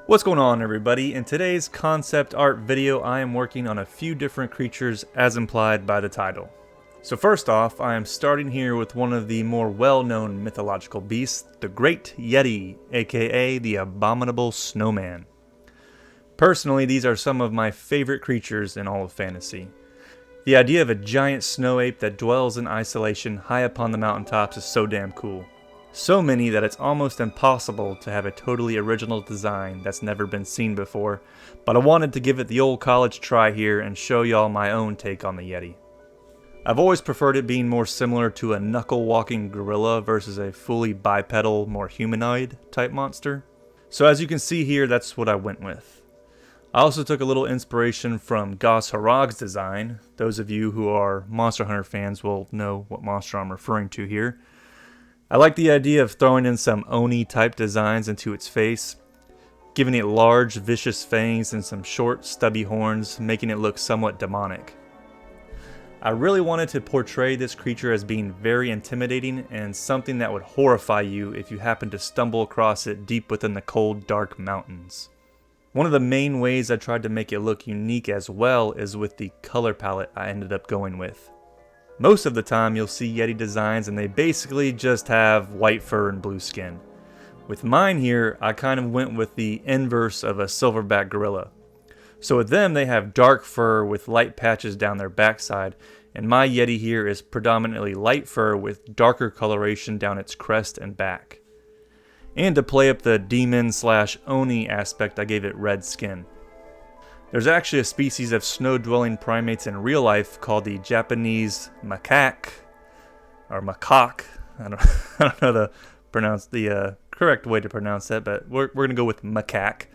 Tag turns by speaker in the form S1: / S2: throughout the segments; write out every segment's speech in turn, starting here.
S1: What's going on, everybody? In today's concept art video, I am working on a few different creatures as implied by the title. So first off, I am starting here with one of the more well-known mythological beasts, the Great Yeti, aka the Abominable Snowman. Personally, these are some of my favorite creatures in all of fantasy. The idea of a giant snow ape that dwells in isolation high upon the mountaintops is so damn cool. So many that it's almost impossible to have a totally original design that's never been seen before, but I wanted to give it the old college try here and show y'all my own take on the Yeti. I've always preferred it being more similar to a knuckle-walking gorilla versus a fully bipedal, more humanoid type monster. So as you can see here, that's what I went with. I also took a little inspiration from Gos Harag's design. Those of you who are Monster Hunter fans will know what monster I'm referring to here. I like the idea of throwing in some Oni type designs into its face, giving it large vicious fangs and some short stubby horns, making it look somewhat demonic. I really wanted to portray this creature as being very intimidating and something that would horrify you if you happened to stumble across it deep within the cold, dark mountains. One of the main ways I tried to make it look unique as well is with the color palette I ended up going with. Most of the time you'll see Yeti designs and they basically just have white fur and blue skin. With mine here, I kind of went with the inverse of a silverback gorilla. So with them, they have dark fur with light patches down their backside, and my Yeti here is predominantly light fur with darker coloration down its crest and back. And to play up the demon/Oni aspect, I gave it red skin. There's actually a species of snow-dwelling primates in real life called the Japanese macaque, or macaque. I don't know the correct way to pronounce that, but we're going to go with macaque,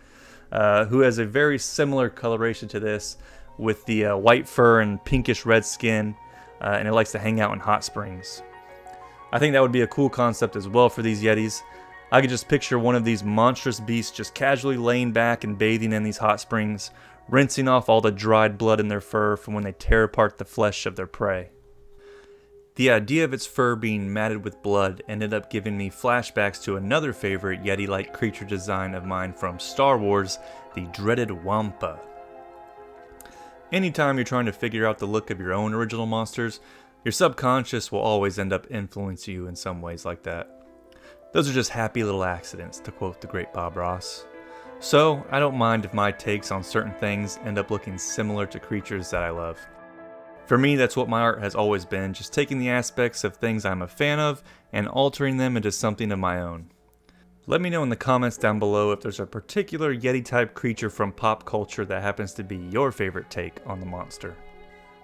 S1: who has a very similar coloration to this, with the white fur and pinkish red skin, and it likes to hang out in hot springs. I think that would be a cool concept as well for these Yetis. I could just picture one of these monstrous beasts just casually laying back and bathing in these hot springs, rinsing off all the dried blood in their fur from when they tear apart the flesh of their prey. The idea of its fur being matted with blood ended up giving me flashbacks to another favorite Yeti-like creature design of mine from Star Wars, the dreaded Wampa. Anytime you're trying to figure out the look of your own original monsters, your subconscious will always end up influencing you in some ways like that. Those are just happy little accidents, to quote the great Bob Ross. So, I don't mind if my takes on certain things end up looking similar to creatures that I love. For me, that's what my art has always been, just taking the aspects of things I'm a fan of and altering them into something of my own. Let me know in the comments down below if there's a particular Yeti-type creature from pop culture that happens to be your favorite take on the monster.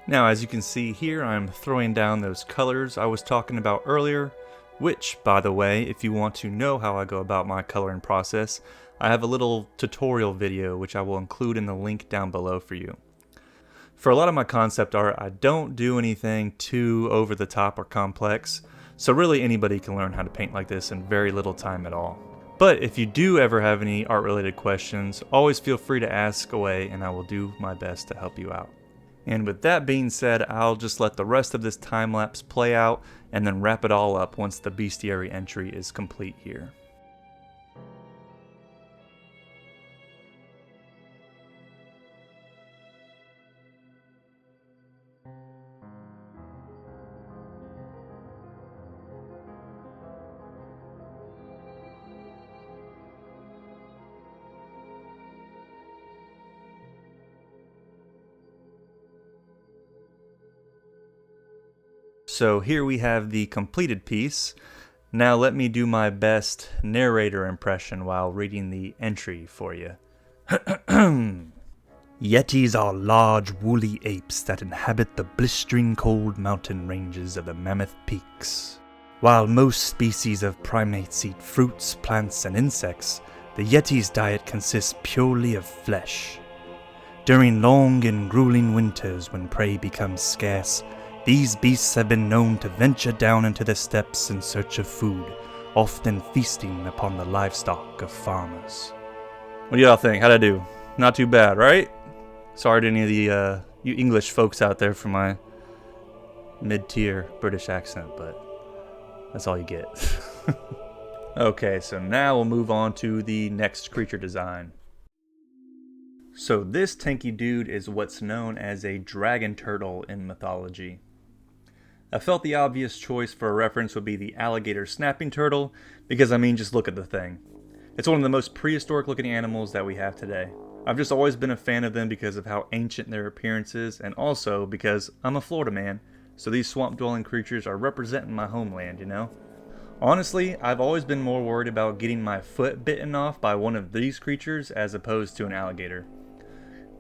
S1: Now, as you can see here, I'm throwing down those colors I was talking about earlier, which, by the way, if you want to know how I go about my coloring process, I have a little tutorial video which I will include in the link down below for you. For a lot of my concept art, I don't do anything too over the top or complex, so really anybody can learn how to paint like this in very little time at all. But if you do ever have any art related questions, always feel free to ask away and I will do my best to help you out. And with that being said, I'll just let the rest of this time lapse play out and then wrap it all up once the bestiary entry is complete here. So here we have the completed piece. Now let me do my best narrator impression while reading the entry for you. Yetis are large woolly apes that inhabit the blistering cold mountain ranges of the Mammoth Peaks. While most species of primates eat fruits, plants, and insects, the Yeti's diet consists purely of flesh. During long and grueling winters when prey becomes scarce, these beasts have been known to venture down into the steppes in search of food, often feasting upon the livestock of farmers. What do y'all think? How'd I do? Not too bad, right? Sorry to any of the you English folks out there for my mid-tier British accent, but that's all you get. Okay, so now we'll move on to the next creature design. So this tanky dude is what's known as a dragon turtle in mythology. I felt the obvious choice for a reference would be the alligator snapping turtle, because I mean, just look at the thing. It's one of the most prehistoric looking animals that we have today. I've just always been a fan of them because of how ancient their appearance is, and also because I'm a Florida man, so these swamp dwelling creatures are representing my homeland, you know? Honestly, I've always been more worried about getting my foot bitten off by one of these creatures as opposed to an alligator.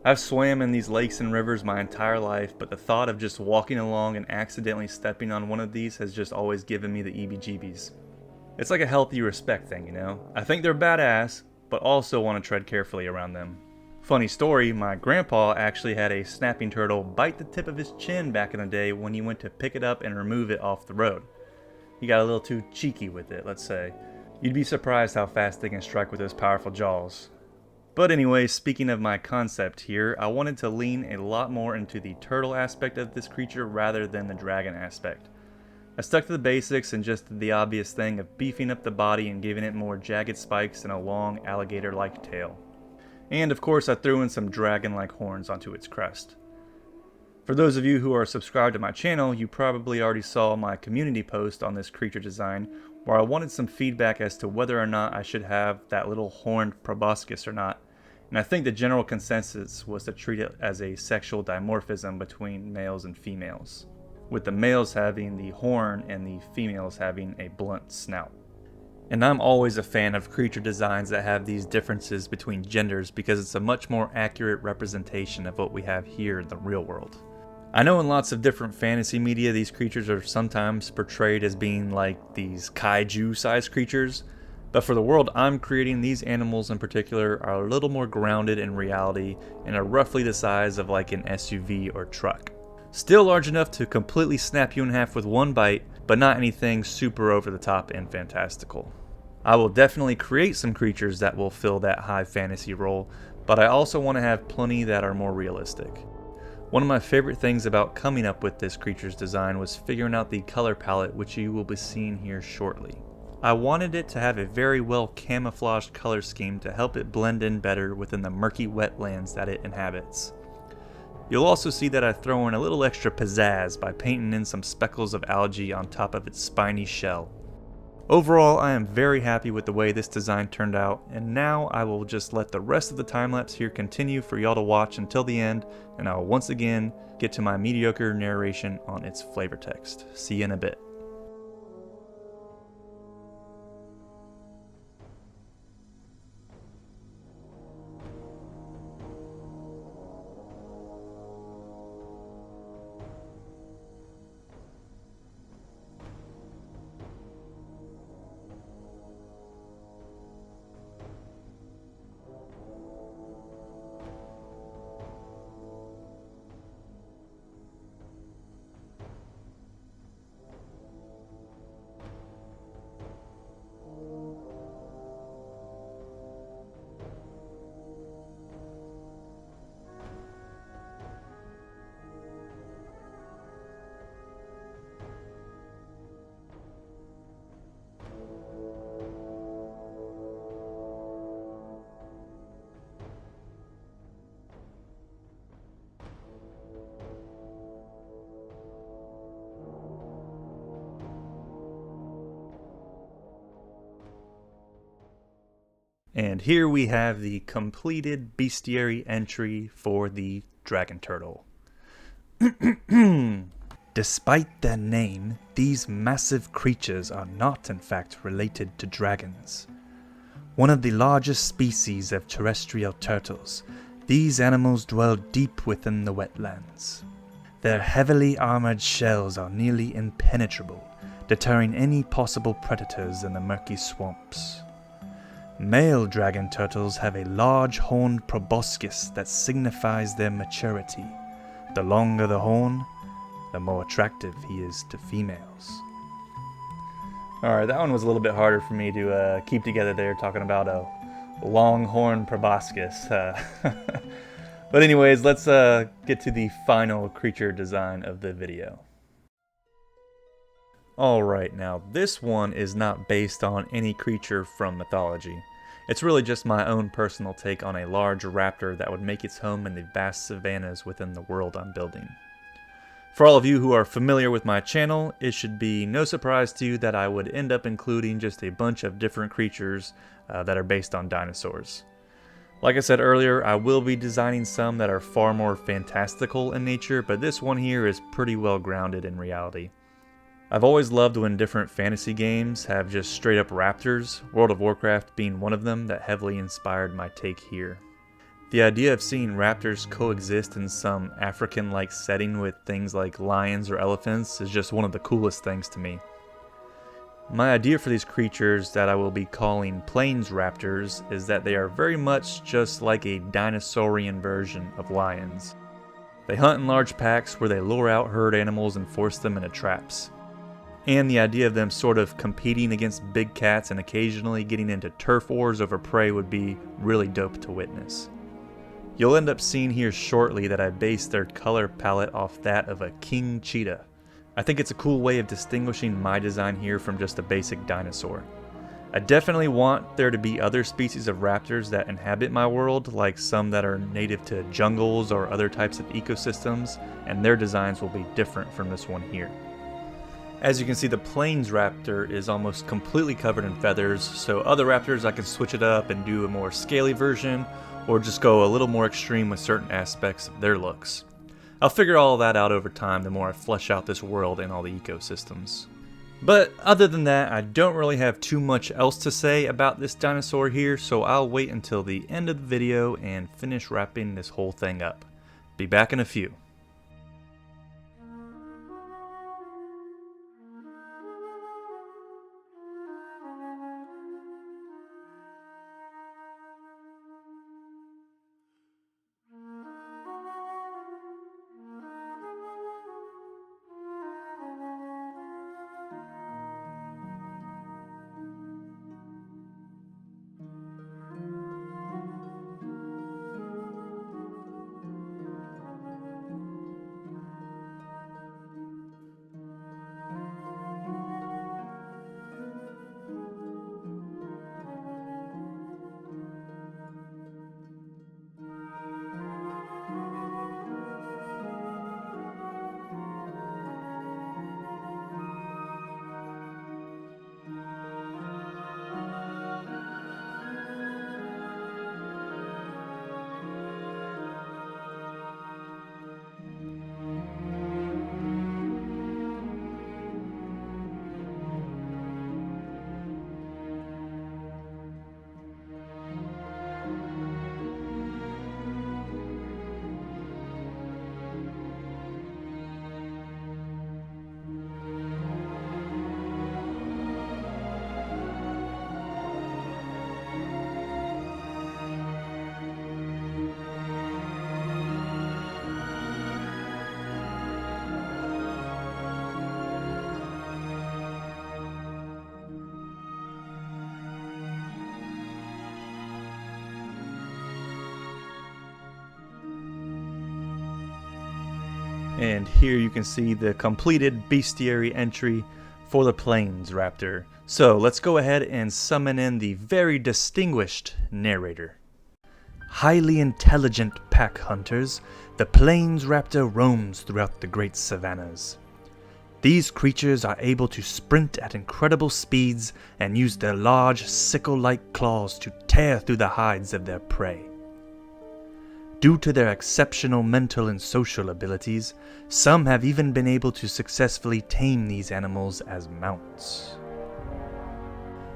S1: I've swam in these lakes and rivers my entire life, but the thought of just walking along and accidentally stepping on one of these has just always given me the EBGBs. It's like a healthy respect thing, you know? I think they're badass, but also want to tread carefully around them. Funny story, my grandpa actually had a snapping turtle bite the tip of his chin back in the day when he went to pick it up and remove it off the road. He got a little too cheeky with it, let's say. You'd be surprised how fast they can strike with those powerful jaws. But anyway, speaking of my concept here, I wanted to lean a lot more into the turtle aspect of this creature rather than the dragon aspect. I stuck to the basics and just did the obvious thing of beefing up the body and giving it more jagged spikes and a long alligator-like tail. And of course I threw in some dragon-like horns onto its crest. For those of you who are subscribed to my channel, you probably already saw my community post on this creature design where I wanted some feedback as to whether or not I should have that little horned proboscis or not, and I think the general consensus was to treat it as a sexual dimorphism between males and females, with the males having the horn and the females having a blunt snout. And I'm always a fan of creature designs that have these differences between genders because it's a much more accurate representation of what we have here in the real world. I know in lots of different fantasy media these creatures are sometimes portrayed as being like these kaiju-sized creatures, but for the world I'm creating, these animals in particular are a little more grounded in reality and are roughly the size of like an SUV or truck. Still large enough to completely snap you in half with one bite, but not anything super over the top and fantastical. I will definitely create some creatures that will fill that high fantasy role, but I also want to have plenty that are more realistic. One of my favorite things about coming up with this creature's design was figuring out the color palette, which you will be seeing here shortly. I wanted it to have a very well camouflaged color scheme to help it blend in better within the murky wetlands that it inhabits. You'll also see that I throw in a little extra pizzazz by painting in some speckles of algae on top of its spiny shell. Overall, I am very happy with the way this design turned out, and now I will just let the rest of the time-lapse here continue for y'all to watch until the end, and I will once again get to my mediocre narration on its flavor text. See you in a bit. And here we have the completed bestiary entry for the dragon turtle. Despite their name, these massive creatures are not in fact related to dragons. One of the largest species of terrestrial turtles, these animals dwell deep within the wetlands. Their heavily armored shells are nearly impenetrable, deterring any possible predators in the murky swamps. Male dragon turtles have a large horned proboscis that signifies their maturity. The longer the horn, the more attractive he is to females. Alright, that one was a little bit harder for me to keep together there, talking about a longhorn proboscis. But anyways, let's get to the final creature design of the video. Alright, now this one is not based on any creature from mythology. It's really just my own personal take on a large raptor that would make its home in the vast savannas within the world I'm building. For all of you who are familiar with my channel, it should be no surprise to you that I would end up including just a bunch of different creatures that are based on dinosaurs. Like I said earlier, I will be designing some that are far more fantastical in nature, but this one here is pretty well grounded in reality. I've always loved when different fantasy games have just straight up raptors, World of Warcraft being one of them that heavily inspired my take here. The idea of seeing raptors coexist in some African-like setting with things like lions or elephants is just one of the coolest things to me. My idea for these creatures that I will be calling plains raptors is that they are very much just like a dinosaurian version of lions. They hunt in large packs where they lure out herd animals and force them into traps. And the idea of them sort of competing against big cats and occasionally getting into turf wars over prey would be really dope to witness. You'll end up seeing here shortly that I based their color palette off that of a king cheetah. I think it's a cool way of distinguishing my design here from just a basic dinosaur. I definitely want there to be other species of raptors that inhabit my world, like some that are native to jungles or other types of ecosystems, and their designs will be different from this one here. As you can see, the plains raptor is almost completely covered in feathers, so other raptors I can switch it up and do a more scaly version, or just go a little more extreme with certain aspects of their looks. I'll figure all that out over time the more I flesh out this world and all the ecosystems. But other than that, I don't really have too much else to say about this dinosaur here, so I'll wait until the end of the video and finish wrapping this whole thing up. Be back in a few. And here you can see the completed bestiary entry for the plains raptor. So let's go ahead and summon in the very distinguished narrator. Highly intelligent pack hunters, the plains raptor roams throughout the great savannas. These creatures are able to sprint at incredible speeds and use their large sickle-like claws to tear through the hides of their prey. Due to their exceptional mental and social abilities, some have even been able to successfully tame these animals as mounts.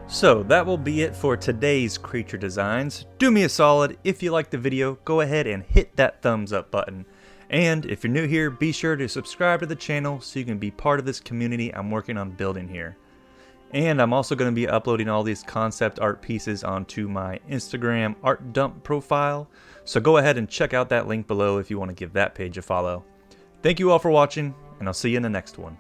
S1: So that will be it for today's creature designs. Do me a solid, if you liked the video, go ahead and hit that thumbs up button. And if you're new here, be sure to subscribe to the channel so you can be part of this community I'm working on building here. And I'm also going to be uploading all these concept art pieces onto my Instagram art dump profile, so go ahead and check out that link below if you want to give that page a follow. Thank you all for watching, and I'll see you in the next one.